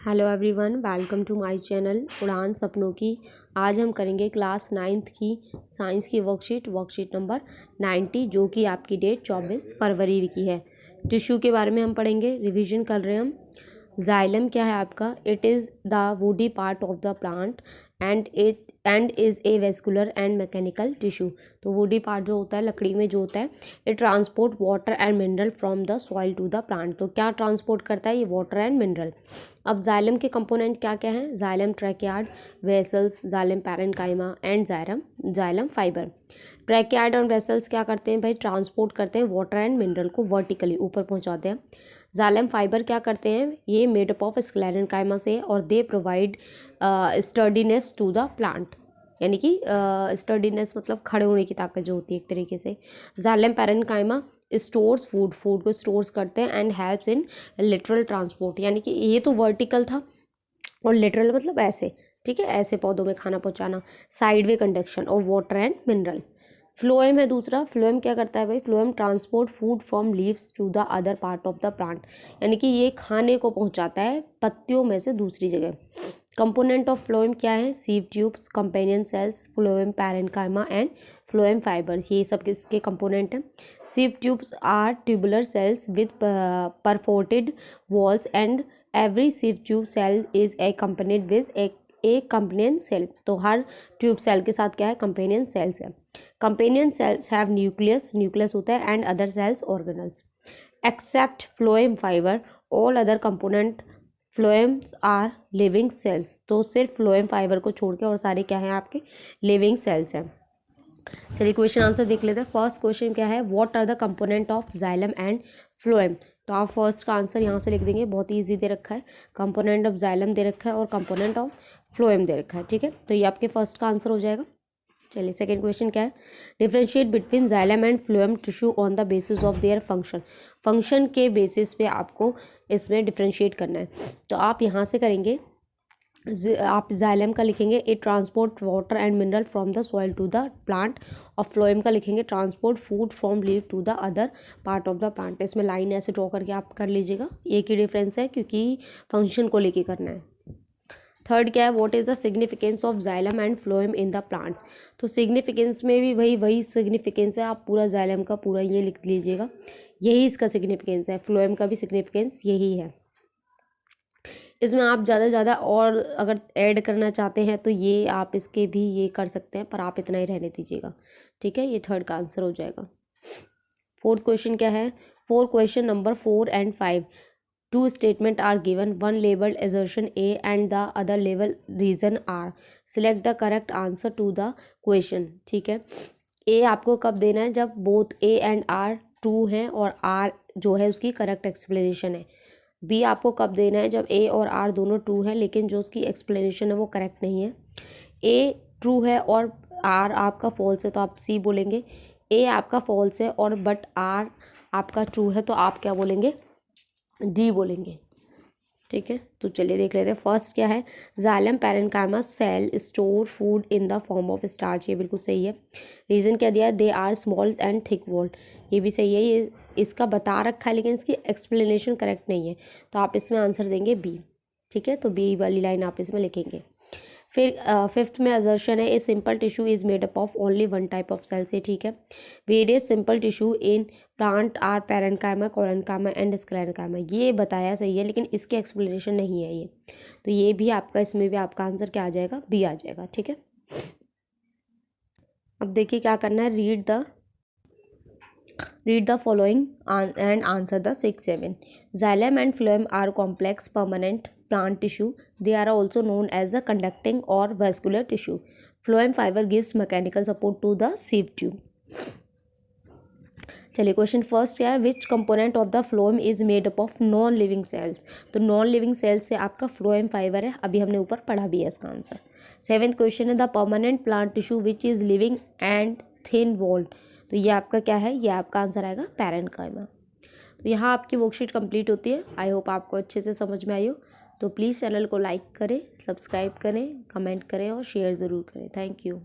Hello everyone, welcome to my channel उड़ान सपनों की। आज हम करेंगे क्लास 9th की साइंस की वर्कशीट नंबर 90, जो कि आपकी डेट 24 फरवरी की है। टिश्यू के बारे में हम पढ़ेंगे, रिवीजन कर रहे हैं हम। जाइलम क्या है आपका? It is the woody part of the plant and is a vascular and mechanical tissue. तो वुडी पार्ट जो होता है, लकड़ी में जो होता है, it transport water and mineral from the soil to the plant. तो क्या ट्रांसपोर्ट करता है? ये वाटर एंड मिनरल। अब जाइलम के कंपोनेंट क्या क्या हैं? Xylem tracheid, vessels, xylem parenchyma and xylem fibre. Tracheid और वेसल्स क्या करते हैं भाई? ट्रांसपोर्ट करते हैं वाटर एंड मिनरल को वर्टिकली ऊपर पहुंचाते हैं। जाइलम फाइबर क्या करते हैं? ये मेड अप ऑफ स्क्लेरेन्काइमा से, और they provide sturdiness to the plant, यानी कि स्टर्डीनेस मतलब खड़े होने की ताकत जो होती है एक तरीके से। जाइलम पैरेन्काइमा स्टोर्स फूड को स्टोर्स करते हैं and helps in literal transport, यानी कि ये तो वर्टिकल था और लिटरल मतलब ऐसे, ठीक है, ऐसे पौधों में खाना पहुंचाना। Side way conduction of water and mineral. Phloem है दूसरा। फ्लोएम क्या करता है भाई? Phloem transport food from leaves to the other part of the plant, यानी कि ये खाने को पहुंचाता है पत्तियों में से दूसरी जगह। कंपोनेंट ऑफ फ्लोएम क्या है? Sieve tubes, companion cells, phloem parenchyma and phloem fibres, ये सब किसके कंपोनेंट हैं? Sieve tubes are tubular cells with perforated walls and every sieve tube cell is accompanied with a companion cell. तो हर tube cell के साथ क्या है? कंपेनियन सेल्स है। कंपेनियन सेल्स हैव न्यूक्लियस होता है, and other cells organelles. Except phloem fibre all other component phloems are living cells. तो सिर्फ फ्लोएम फाइबर को छोड़ के और सारे क्या हैं आपके? लिविंग सेल्स हैं। चलिए क्वेश्चन आंसर देख लेते हैं। फर्स्ट क्वेश्चन क्या है? What are the component of xylem and phloem. तो आप फर्स्ट का आंसर यहाँ से लिख देंगे, बहुत ही ईजी दे रखा है। कंपोनेंट ऑफ जाइलम दे रखा है और कंपोनेंट ऑफ फ्लोएम दे रखा है, ठीक है, तो ये आपके फर्स्ट का आंसर हो जाएगा। चलिए सेकंड क्वेश्चन क्या है? Differentiate between xylem and phloem tissue on the basis of their function. Function के बेसिस पे आपको इसमें डिफ्रेंशिएट करना है। तो आप यहाँ से करेंगे, आप जाइलम का लिखेंगे it transport water and mineral from the soil to the plant, और फ्लोएम का लिखेंगे transport food from leave to the other part of the plant. इसमें लाइन ऐसे ड्रॉ करके आप कर लीजिएगा, एक ही डिफरेंस है क्योंकि फंक्शन को लेके करना है। थर्ड क्या है? What is the significance of xylem and phloem in the plants. तो सिग्निफिकेंस में भी वही सिग्निफिकेंस है, आप पूरा जाइलम का पूरा ये लिख लीजिएगा, यही इसका सिग्निफिकेंस है। फ्लोएम का भी सिग्निफिकेंस यही है। इसमें आप ज़्यादा से ज़्यादा और अगर ऐड करना चाहते हैं तो ये आप इसके भी ये कर सकते हैं, पर आप इतना ही रहने दीजिएगा, ठीक है। ये थर्ड का आंसर हो जाएगा। फोर्थ क्वेश्चन क्या है? Four question number 4 and 5, two statement are given, one labelled assertion A and the other label reason R, select the correct answer to the question, ठीक है। ए आपको कब देना है? जब both A and R true हैं और R जो है उसकी करेक्ट एक्सप्लेनेशन है। बी आपको कब देना है? जब ए और आर दोनों ट्रू है लेकिन जो उसकी एक्सप्लेनेशन है वो करेक्ट नहीं है। ए ट्रू है और आर आपका फॉल्स है तो आप सी बोलेंगे। ए आपका फॉल्स है और बट आर आपका ट्रू है तो आप क्या बोलेंगे? डी बोलेंगे, ठीक है। तो चलिए देख लेते हैं। फर्स्ट क्या है? Xylem parenchyma cell store food in the form of starch, ये बिल्कुल सही है। रीज़न क्या दिया है? They are small and thick walled, ये भी सही है। ये इसका बता रखा है लेकिन इसकी एक्सप्लेनेशन करेक्ट नहीं है, तो आप इसमें आंसर देंगे बी, ठीक है। तो बी वाली लाइन आप इसमें लिखेंगे। फिर फिफ्थ में असर्शन है a simple tissue is made up of only one type of cell से, ठीक है। Various simple tissue in plant are parenchyma, collenchyma and sclerenchyma, ये बताया सही है लेकिन इसके एक्सप्लेनेशन नहीं है ये, तो ये भी आपका, इसमें भी आपका आंसर क्या आ जाएगा? बी आ जाएगा, ठीक है। अब देखिए क्या करना है। Read the following and answer the 6, 7. Xylem and phloem are complex permanent plant tissue. They are also known as the conducting or vascular tissue. Phloem fiber gives mechanical support to the sieve tube. चलिए question first क्या है? विच component of the phloem is made up of non living cells. तो non living cells से आपका phloem fibre है, अभी हमने ऊपर पढ़ा भी है इसका आंसर। सेवेंथ क्वेश्चन है the permanent plant tissue which is living and thin walled, तो ये आपका क्या है? ये आपका आंसर आएगा पैरेन्काइमा। तो यहाँ आपकी वर्कशीट कंप्लीट होती है। आई होप आपको अच्छे से समझ में आई हो। तो प्लीज़ चैनल को लाइक करें, सब्सक्राइब करें, कमेंट करें और शेयर ज़रूर करें। Thank you.